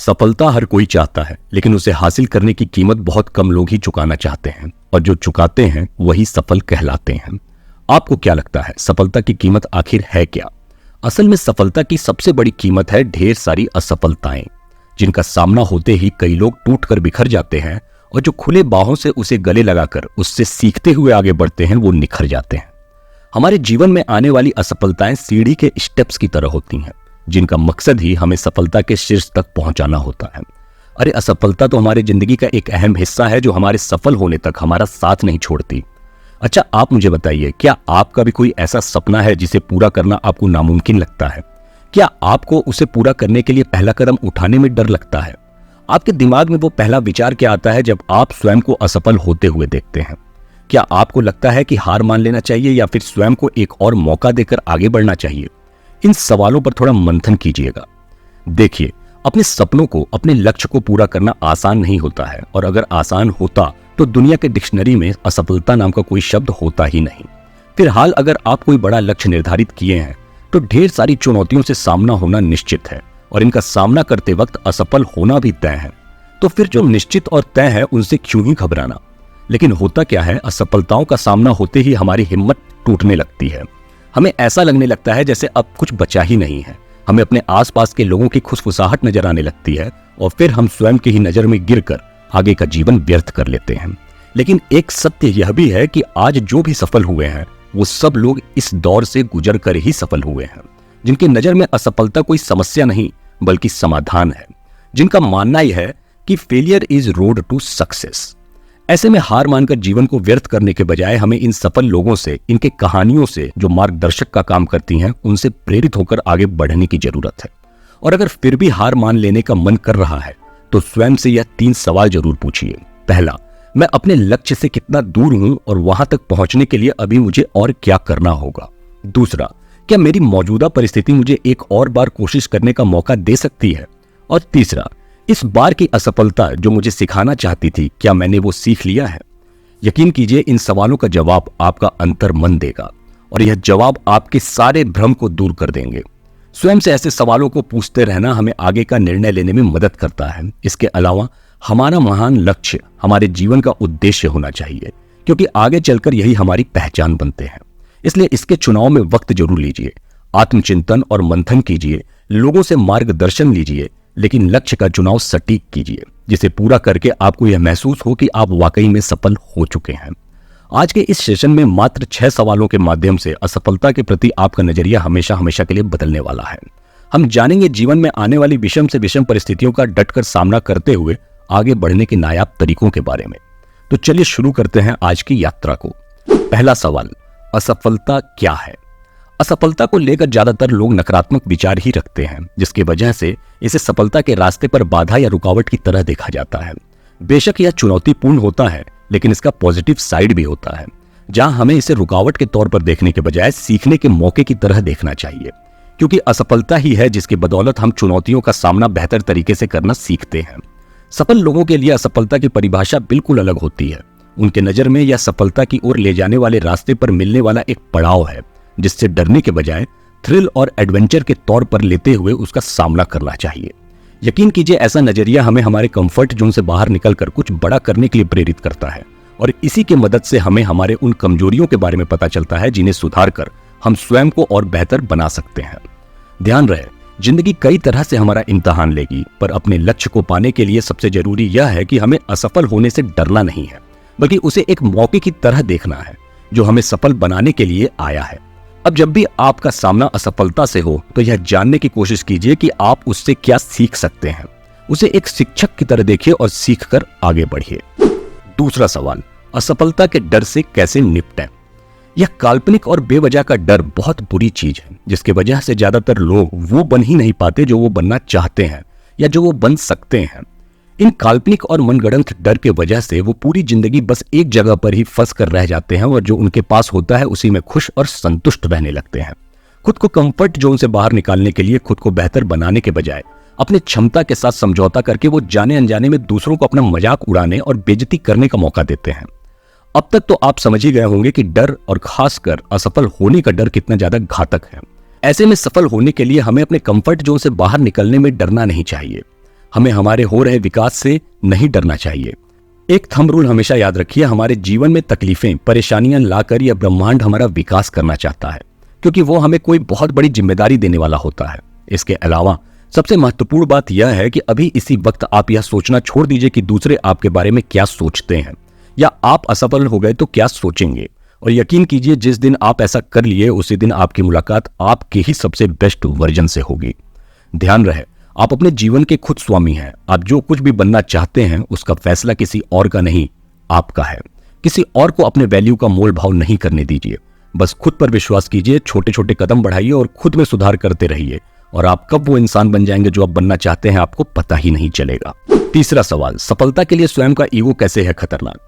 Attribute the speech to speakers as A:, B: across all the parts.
A: सफलता हर कोई चाहता है, लेकिन उसे हासिल करने की कीमत बहुत कम लोग ही चुकाना चाहते हैं और जो चुकाते हैं वही सफल कहलाते हैं। आपको क्या लगता है, सफलता की कीमत आखिर है क्या? असल में सफलता की सबसे बड़ी कीमत है ढेर सारी असफलताएं, जिनका सामना होते ही कई लोग टूट कर बिखर जाते हैं और जो खुले बाहों से उसे गले लगाकर उससे सीखते हुए आगे बढ़ते हैं वो निखर जाते हैं। हमारे जीवन में आने वाली असफलताएं सीढ़ी के स्टेप्स की तरह होती हैं, जिनका मकसद ही हमें सफलता के शीर्ष तक पहुंचाना होता है। अरे असफलता तो हमारी जिंदगी का एक अहम हिस्सा है जो हमारे सफल होने तक हमारा साथ नहीं छोड़ती। अच्छा, आप मुझे बताइए, क्या आपका भी कोई ऐसा सपना है जिसे पूरा करना आपको नामुमकिन लगता है? क्या आपको उसे पूरा करने के लिए पहला कदम उठाने में डर लगता है? आपके दिमाग में वो पहला विचार क्या आता है जब आप स्वयं को असफल होते हुए देखते हैं? क्या आपको लगता है कि हार मान लेना चाहिए या फिर स्वयं को एक और मौका देकर आगे बढ़ना चाहिए? इन सवालों पर थोड़ा मंथन कीजिएगा। देखिए, अपने सपनों को, अपने लक्ष्य को पूरा करना आसान नहीं होता है, और अगर आसान होता तो दुनिया के डिक्शनरी में असफलता नाम का कोई शब्द होता ही नहीं। फिलहाल अगर आप कोई बड़ा लक्ष्य निर्धारित किए हैं तो ढेर सारी चुनौतियों से सामना होना निश्चित है और इनका सामना करते वक्त असफल होना भी तय है। तो फिर जो निश्चित और तय है उनसे क्यों ही घबराना? लेकिन होता क्या है, असफलताओं का सामना होते ही हमारी हिम्मत टूटने लगती है। हमें ऐसा लगने लगता है जैसे अब कुछ बचा ही नहीं है। हमें अपने आसपास के लोगों की खुशफुसाहट नजर आने लगती है और फिर हम स्वयं की ही नजर में गिरकर आगे का जीवन व्यर्थ कर लेते हैं। लेकिन एक सत्य यह भी है कि आज जो भी सफल हुए हैं वो सब लोग इस दौर से गुजर कर ही सफल हुए हैं, जिनकी नजर में असफलता कोई समस्या नहीं बल्कि समाधान है, जिनका मानना यह है कि failure is road to success. ऐसे में हार मानकर जीवन को व्यर्थ करने के बजाय हमें इन सफल लोगों से, इनके कहानियों से जो मार्गदर्शक का काम करती हैं, उनसे प्रेरित होकर आगे बढ़ने की जरूरत है। और अगर फिर भी हार मान लेने का मन कर रहा है तो स्वयं से यह 3 सवाल जरूर पूछिए। पहला, मैं अपने लक्ष्य से कितना दूर हूं और वहां तक पहुंचने के लिए अभी मुझे और क्या करना होगा? दूसरा, क्या मेरी मौजूदा परिस्थिति मुझे एक और बार कोशिश करने का मौका दे सकती है? और तीसरा, इस बार की असफलता जो मुझे सिखाना चाहती थी, क्या मैंने वो सीख लिया है? यकीन कीजिए, इन सवालों का जवाब आपका अंतर मन देगा और यह जवाब आपके सारे भ्रम को दूर कर देंगे। स्वयं से ऐसे सवालों को पूछते रहना हमें आगे का निर्णय लेने में मदद करता है। इसके अलावा हमारा महान लक्ष्य हमारे जीवन का उद्देश्य होना चाहिए, क्योंकि आगे चलकर यही हमारी पहचान बनते हैं। इसलिए इसके चुनाव में वक्त जरूर लीजिए, आत्मचिंतन और मंथन कीजिए, लोगों से मार्गदर्शन लीजिए, लेकिन लक्ष्य का चुनाव सटीक कीजिए, जिसे पूरा करके आपको यह महसूस हो कि आप वाकई में सफल हो चुके हैं। आज के इस सेशन में मात्र 6 सवालों के माध्यम से असफलता के प्रति आपका नजरिया हमेशा हमेशा के लिए बदलने वाला है। हम जानेंगे जीवन में आने वाली विषम से विषम परिस्थितियों का डटकर सामना करते हुए आगे बढ़ने के नायाब तरीकों के बारे में। तो चलिए शुरू करते हैं आज की यात्रा को। पहला सवाल, असफलता क्या है? असफलता को लेकर ज्यादातर लोग नकारात्मक विचार ही रखते हैं, जिसकी वजह से इसे सफलता के रास्ते पर बाधा या रुकावट की तरह देखा जाता है। बेशक यह चुनौतीपूर्ण होता है, लेकिन इसका पॉजिटिव साइड भी होता है, जहां हमें इसे रुकावट के तौर पर देखने के बजाय सीखने के मौके की तरह देखना चाहिए, क्योंकि असफलता ही है जिसकी बदौलत हम चुनौतियों का सामना बेहतर तरीके से करना सीखते हैं। सफल लोगों के लिए असफलता की परिभाषा बिल्कुल अलग होती है। उनके नजर में यह सफलता की ओर ले जाने वाले रास्ते पर मिलने वाला एक पड़ाव है, जिससे डरने के बजाय थ्रिल और एडवेंचर के तौर पर लेते हुए उसका सामना करना चाहिए। यकीन कीजिए, ऐसा नजरिया हमें हमारे कंफर्ट जोन से बाहर निकलकर कुछ बड़ा करने के लिए प्रेरित करता है और इसी की मदद से हमें हमारे उन कमजोरियों के बारे में पता चलता है जिन्हें सुधार कर हम स्वयं को और बेहतर बना सकते हैं। ध्यान रहे, जिंदगी कई तरह से हमारा इम्तिहान लेगी, पर अपने लक्ष्य को पाने के लिए सबसे जरूरी यह है कि हमें असफल होने से डरना नहीं है, बल्कि उसे एक मौके की तरह देखना है जो हमें सफल बनाने के लिए आया है। अब जब भी आपका सामना असफलता से हो तो यह जानने की कोशिश कीजिए कि आप उससे क्या सीख सकते हैं। उसे एक शिक्षक की तरह देखिए और सीखकर आगे बढ़िए। दूसरा सवाल, असफलता के डर से कैसे निपटें? यह काल्पनिक और बेवजह का डर बहुत बुरी चीज है, जिसके वजह से ज्यादातर लोग वो बन ही नहीं पाते जो वो बनना चाहते हैं या जो वो बन सकते हैं। इन काल्पनिक और मनगढ़ंत डर के वजह से वो पूरी जिंदगी बस एक जगह पर ही फंस कर रह जाते हैं और जो उनके पास होता है उसी में खुश और संतुष्ट रहने लगते हैं। खुद को कंफर्ट जोन से बाहर निकालने के लिए खुद को बेहतर बनाने के बजाय अपने क्षमता के साथ समझौता करके वो जाने अनजाने में दूसरों को अपना मजाक उड़ाने और बेइज्जती करने का मौका देते हैं। अब तक तो आप समझ ही गए होंगे कि डर और खासकर असफल होने का डर कितना ज्यादा घातक है। ऐसे में सफल होने के लिए हमें अपने कंफर्ट जोन से बाहर निकलने में डरना नहीं चाहिए। हमें हमारे हो रहे विकास से नहीं डरना चाहिए। एक थंब रूल हमेशा याद रखिए, हमारे जीवन में तकलीफें, परेशानियां लाकर यह ब्रह्मांड हमारा विकास करना चाहता है, क्योंकि वो हमें कोई बहुत बड़ी जिम्मेदारी देने वाला होता है। इसके अलावा सबसे महत्वपूर्ण बात यह है कि अभी इसी वक्त आप यह सोचना छोड़ दीजिए कि दूसरे आपके बारे में क्या सोचते हैं, या आप असफल हो गए तो क्या सोचेंगे। और यकीन कीजिए, जिस दिन आप ऐसा कर लिए उसी दिन आपकी मुलाकात आपके ही सबसे बेस्ट वर्जन से होगी। ध्यान रहे, आप अपने जीवन के खुद स्वामी हैं। आप जो कुछ भी बनना चाहते हैं उसका फैसला किसी और का नहीं, आपका है। किसी और को अपने वैल्यू का मोल भाव नहीं करने दीजिए। बस खुद पर विश्वास कीजिए, छोटे छोटे कदम बढ़ाइए और खुद में सुधार करते रहिए, और आप कब वो इंसान बन जाएंगे जो आप बनना चाहते हैं आपको पता ही नहीं चलेगा। तीसरा सवाल, सफलता के लिए स्वयं का ईगो कैसे है खतरनाक?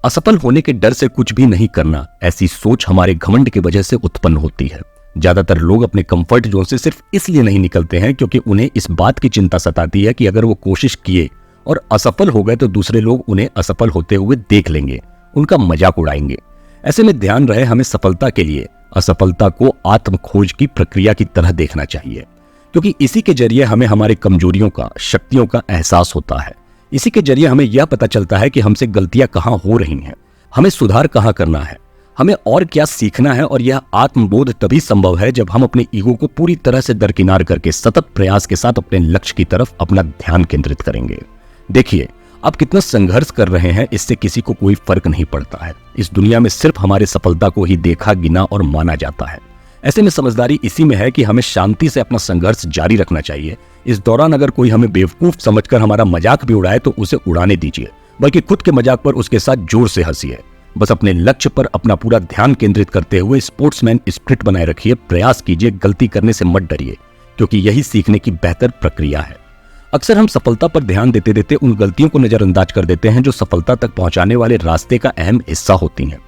A: असफल होने के डर से कुछ भी नहीं करना, ऐसी सोच हमारे घमंड की वजह से उत्पन्न होती है। ज्यादातर लोग अपने कंफर्ट जोन से सिर्फ इसलिए नहीं निकलते हैं क्योंकि उन्हें इस बात की चिंता सताती है कि अगर वो कोशिश किए और असफल हो गए तो दूसरे लोग उन्हें असफल होते हुए देख लेंगे, उनका मजाक उड़ाएंगे। ऐसे में ध्यान रहे, हमें सफलता के लिए असफलता को आत्म खोज की प्रक्रिया की तरह देखना चाहिए, क्योंकि इसी के जरिए हमें हमारी कमजोरियों का, शक्तियों का एहसास होता है। इसी के जरिए हमें यह पता चलता है कि हमसे गलतियां कहां हो रही हैं, हमें सुधार कहां करना है, हमें और क्या सीखना है। और यह आत्मबोध तभी संभव है जब हम अपने ईगो को पूरी तरह से दरकिनार करके सतत प्रयास के साथ अपने लक्ष्य की तरफ अपना ध्यान केंद्रित करेंगे। देखिए, आप कितना संघर्ष कर रहे हैं इससे किसी को कोई फर्क नहीं पड़ता है। इस दुनिया में सिर्फ हमारे सफलता को ही देखा, गिना और माना जाता है। ऐसे में समझदारी इसी में है कि हमें शांति से अपना संघर्ष जारी रखना चाहिए। इस दौरान अगर कोई हमें बेवकूफ समझकर हमारा मजाक भी उड़ाए तो उसे उड़ाने दीजिए, बल्कि खुद के मजाक पर उसके साथ जोर से हंसिए। बस अपने लक्ष्य पर अपना पूरा ध्यान केंद्रित करते हुए स्पोर्ट्समैन स्पिरिट बनाए रखिए। प्रयास कीजिए, गलती करने से मत डरिए, क्योंकि यही सीखने की बेहतर प्रक्रिया है। अक्सर हम सफलता पर ध्यान देते देते उन गलतियों को नजरअंदाज कर देते हैं जो सफलता तक पहुंचाने वाले रास्ते का अहम हिस्सा होती हैं।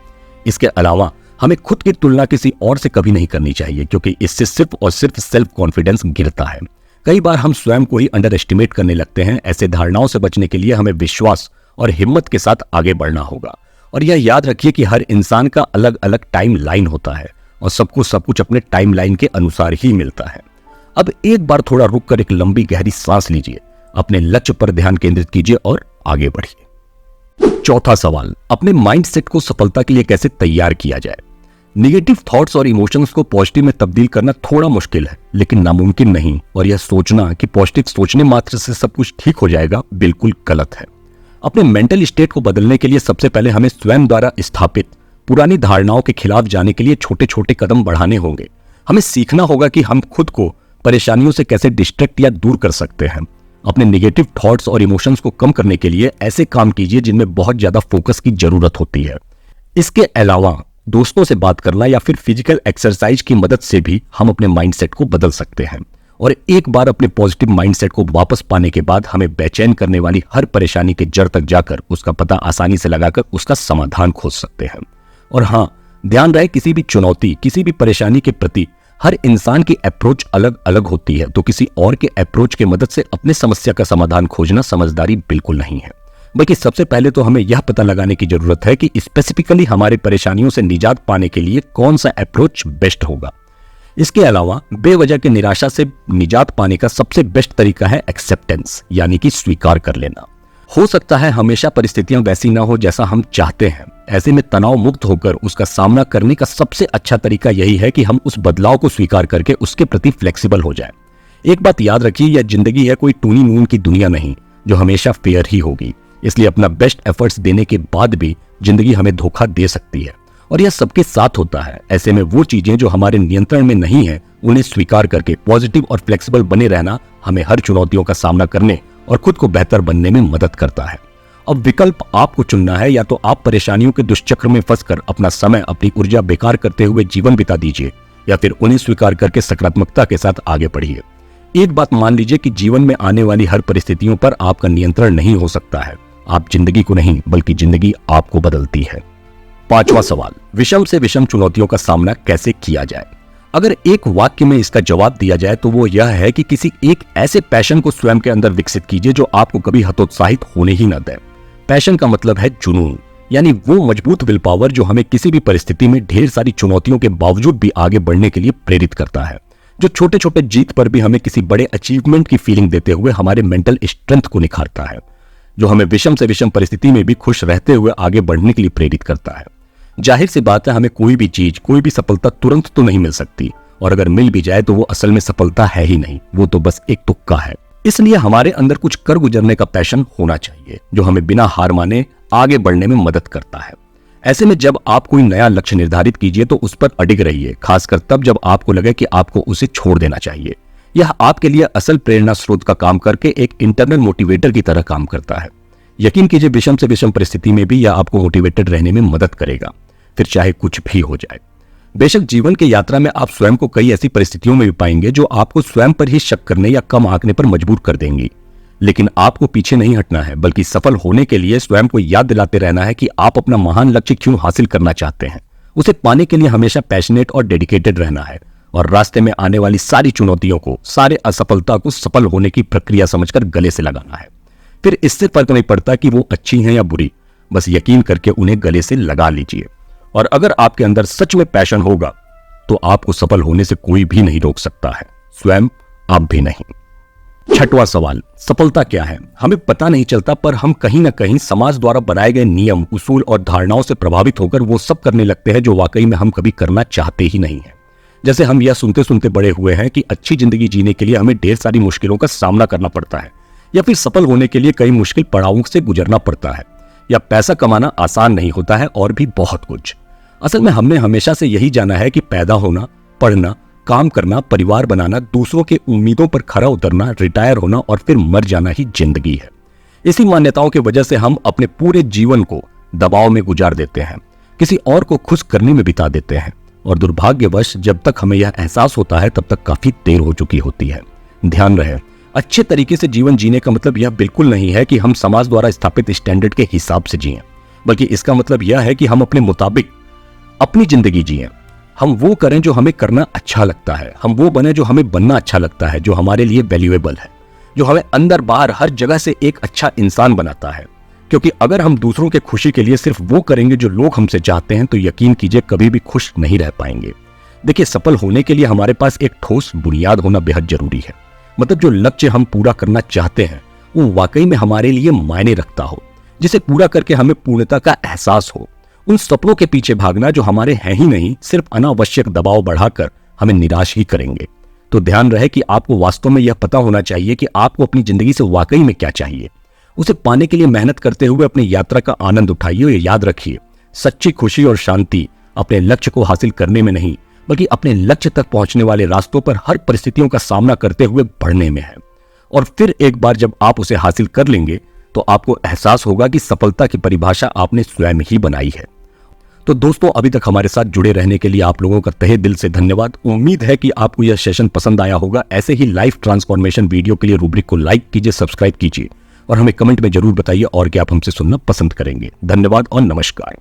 A: इसके अलावा हमें खुद की तुलना किसी और से कभी नहीं करनी चाहिए, क्योंकि इससे सिर्फ और सिर्फ सेल्फ कॉन्फिडेंस गिरता है। कई बार हम स्वयं को ही अंडर एस्टिमेट करने लगते हैं। ऐसे धारणाओं से बचने के लिए हमें विश्वास और हिम्मत के साथ आगे बढ़ना होगा। और यह याद रखिए कि हर इंसान का अलग अलग टाइम लाइन होता है और सबको सब कुछ अपने टाइम लाइन के अनुसार ही मिलता है। अब एक बार थोड़ा रुक कर एक लंबी गहरी सांस लीजिए, अपने लक्ष्य पर ध्यान केंद्रित कीजिए और आगे बढ़िए। चौथा सवाल, अपने माइंडसेट को सफलता के लिए कैसे तैयार किया जाए? नेगेटिव थॉट्स और इमोशंस को पॉजिटिव में तब्दील करना थोड़ा मुश्किल है, लेकिन नामुमकिन नहीं। और यह सोचना कि पॉजिटिव सोचने मात्र से सब कुछ ठीक हो जाएगा, बिल्कुल गलत है। अपने मेंटल स्टेट को बदलने के लिए सबसे पहले हमें स्वयं द्वारा स्थापित पुरानी धारणाओं के खिलाफ जाने के लिए छोटे छोटे कदम बढ़ाने होंगे। हमें सीखना होगा कि हम खुद को परेशानियों से कैसे डिस्ट्रैक्ट या दूर कर सकते हैं। अपने नेगेटिव थॉट्स और इमोशंस को कम करने के लिए ऐसे काम कीजिए जिनमें बहुत ज्यादा फोकस की जरूरत होती है। इसके अलावा दोस्तों से बात करना या फिर फिजिकल एक्सरसाइज की मदद से भी हम अपने माइंडसेट को बदल सकते हैं। और एक बार अपने पॉजिटिव माइंडसेट को वापस पाने के बाद हमें बेचैन करने वाली हर परेशानी के जड़ तक जाकर उसका पता आसानी से लगाकर उसका समाधान खोज सकते हैं। और हाँ, ध्यान रहे, किसी भी चुनौती, किसी भी परेशानी के प्रति हर इंसान की अप्रोच अलग अलग होती है, तो किसी और के अप्रोच की मदद से अपने समस्या का समाधान खोजना समझदारी बिल्कुल नहीं है। बल्कि सबसे पहले तो हमें यह पता लगाने की जरूरत है कि स्पेसिफिकली हमारे परेशानियों से निजात पाने के लिए कौन सा अप्रोच बेस्ट होगा। इसके अलावा बेवजह की निराशा से निजात पाने का सबसे बेस्ट तरीका है एक्सेप्टेंस, यानी कि स्वीकार कर लेना। हो सकता है हमेशा परिस्थितियां वैसी ना हो जैसा हम चाहते हैं। ऐसे में तनाव मुक्त होकर उसका सामना करने का सबसे अच्छा तरीका यही है कि हम उस बदलाव को स्वीकार करके उसके प्रति फ्लेक्सिबल हो जाएं। एक बात याद रखिए, यह जिंदगी है कोई टूनी मून की दुनिया नहीं जो हमेशा फेयर ही होगी। इसलिए अपना बेस्ट एफर्ट्स देने के बाद भी जिंदगी हमें धोखा दे सकती है, और यह सबके साथ होता है। ऐसे में वो चीजें जो हमारे नियंत्रण में नहीं है उन्हें स्वीकार करके पॉजिटिव और फ्लेक्सिबल बने रहना हमें हर चुनौतियों का सामना करने और खुद को बेहतर बनने में मदद करता है। अब विकल्प आपको चुनना है, या तो आप परेशानियों के दुष्चक्र में फंसकर अपना समय, अपनी ऊर्जा बेकार करते हुए जीवन बिता दीजिए, या फिर उन्हें स्वीकार करके सकारात्मकता के साथ आगे बढ़िए। एक बात मान लीजिए कि जीवन में आने वाली हर परिस्थितियों पर आपका नियंत्रण नहीं हो सकता है। आप जिंदगी को नहीं, बल्कि जिंदगी आपको बदलती है। पांचवा सवाल, विषम से विषम चुनौतियों का सामना कैसे किया जाए? अगर एक वाक्य में इसका जवाब दिया जाए तो वो यह है कि किसी एक ऐसे पैशन को स्वयं के अंदर विकसित कीजिए जो आपको कभी हतोत्साहित होने ही न दे। पैशन का मतलब है जुनून, यानी वो मजबूत विल पावर जो हमें किसी भी परिस्थिति में ढेर सारी चुनौतियों के बावजूद भी आगे बढ़ने के लिए प्रेरित करता है। जो छोटे छोटे जीत पर भी हमें किसी बड़े अचीवमेंट की फीलिंग देते हुए हमारे मेंटल स्ट्रेंथ को निखारता है, जो हमें विषम से विषम परिस्थिति में भी खुश रहते हुए आगे बढ़ने के लिए प्रेरित करता है। जाहिर सी बात है, हमें कोई भी चीज, कोई भी सफलता तुरंत तो नहीं मिल सकती, और अगर मिल भी जाए तो वो असल में सफलता है ही नहीं, वो तो बस एक तुक्का है। इसलिए हमारे अंदर कुछ कर गुजरने का पैशन होना चाहिए, जो हमें बिना हार माने आगे बढ़ने में मदद करता है। ऐसे में जब आप कोई नया लक्ष्य निर्धारित कीजिए तो उस पर अडिग रहिए, खासकर तब जब आपको लगे कि आपको उसे छोड़ देना चाहिए। यह आपके लिए असल प्रेरणा स्रोत का काम करके एक इंटरनल मोटिवेटर की तरह काम करता है। यकीन कीजिए, विषम से विषम परिस्थिति में भी यह आपको मोटिवेटेड रहने में मदद करेगा, फिर चाहे कुछ भी हो जाए। बेशक जीवन की यात्रा में आप स्वयं को कई ऐसी परिस्थितियों में भी पाएंगे जो आपको स्वयं पर ही शक करने या कम आंकने पर मजबूर कर देंगी, लेकिन आपको पीछे नहीं हटना है, बल्कि सफल होने के लिए स्वयं को याद दिलाते रहना है कि आप अपना महान लक्ष्य क्यों हासिल करना चाहते हैं। उसे पाने के लिए हमेशा पैशनेट और डेडिकेटेड रहना है, और रास्ते में आने वाली सारी चुनौतियों को, सारे असफलता को सफल होने की प्रक्रिया समझकर गले से लगाना है। फिर इससे फर्क नहीं पड़ता कि वो अच्छी हैं या बुरी, बस यकीन करके उन्हें गले से लगा लीजिए। और अगर आपके अंदर सच में पैशन होगा तो आपको सफल होने से कोई भी नहीं रोक सकता है, स्वयं आप भी नहीं। छठवां सवाल, सफलता क्या है? हमें पता नहीं चलता, पर हम कहीं ना कहीं समाज द्वारा बनाए गए नियम, उसूल और धारणाओं से प्रभावित होकर वो सब करने लगते हैं जो वाकई में हम कभी करना चाहते ही नहीं है। जैसे हम यह सुनते सुनते बड़े हुए हैं कि अच्छी जिंदगी जीने के लिए हमें ढेर सारी मुश्किलों का सामना करना पड़ता है, या फिर सफल होने के लिए कई मुश्किल पड़ावों से गुजरना पड़ता है, या पैसा कमाना आसान नहीं होता है, और भी बहुत कुछ। असल में हमने हमेशा से यही जाना है कि पैदा होना, पढ़ना, काम करना, परिवार बनाना, दूसरों के उम्मीदों पर खरा उतरना, रिटायर होना और फिर मर जाना ही जिंदगी है। इसी मान्यताओं की वजह से हम अपने पूरे जीवन को दबाव में गुजार देते हैं, किसी और को खुश करने में बिता देते हैं, और दुर्भाग्यवश जब तक हमें यह एहसास होता है तब तक काफी देर हो चुकी होती है। ध्यान रहे, अच्छे तरीके से जीवन जीने का मतलब यह बिल्कुल नहीं है कि हम समाज द्वारा स्थापित स्टैंडर्ड के हिसाब से जिएं, बल्कि इसका मतलब यह है कि हम अपने मुताबिक अपनी जिंदगी जिएं। हम वो करें जो हमें करना अच्छा लगता है, हम वो बने जो हमें बनना अच्छा लगता है, जो हमारे लिए वैल्यूएबल है, जो हमें अंदर बाहर हर जगह से एक अच्छा इंसान बनाता है। क्योंकि अगर हम दूसरों के खुशी के लिए सिर्फ वो करेंगे जो लोग हमसे चाहते हैं तो यकीन कीजिए कभी भी खुश नहीं रह पाएंगे। देखिए, सफल होने के लिए हमारे पास एक ठोस बुनियाद होना बेहद जरूरी है। मतलब जो लक्ष्य हम पूरा करना चाहते हैं वो वाकई में हमारे लिए मायने रखता हो, जिसे पूरा करके हमें पूर्णता का एहसास हो। उन सपनों के पीछे भागना जो हमारे हैं ही नहीं, सिर्फ अनावश्यक दबाव बढ़ाकर हमें निराश ही करेंगे। तो ध्यान रहे कि आपको वास्तव में यह पता होना चाहिए कि आपको अपनी जिंदगी से वाकई में क्या चाहिए। उसे पाने के लिए मेहनत करते हुए अपनी यात्रा का आनंद उठाइए और याद रखिए, सच्ची खुशी और शांति अपने लक्ष्य को हासिल करने में नहीं, बल्कि अपने लक्ष्य तक पहुंचने वाले रास्तों पर हर परिस्थितियों का सामना करते हुए बढ़ने में है। और फिर एक बार जब आप उसे हासिल कर लेंगे तो आपको एहसास होगा कि सफलता की परिभाषा आपने स्वयं ही बनाई है। तो दोस्तों, अभी तक हमारे साथ जुड़े रहने के लिए आप लोगों का तहे दिल से धन्यवाद। उम्मीद है कि आपको यह सेशन पसंद आया होगा। ऐसे ही लाइफ ट्रांसफॉर्मेशन वीडियो के लिए रूब्रिक को लाइक कीजिए, सब्सक्राइब कीजिए और हमें कमेंट में जरूर बताइए और क्या आप हमसे सुनना पसंद करेंगे। धन्यवाद और नमस्कार।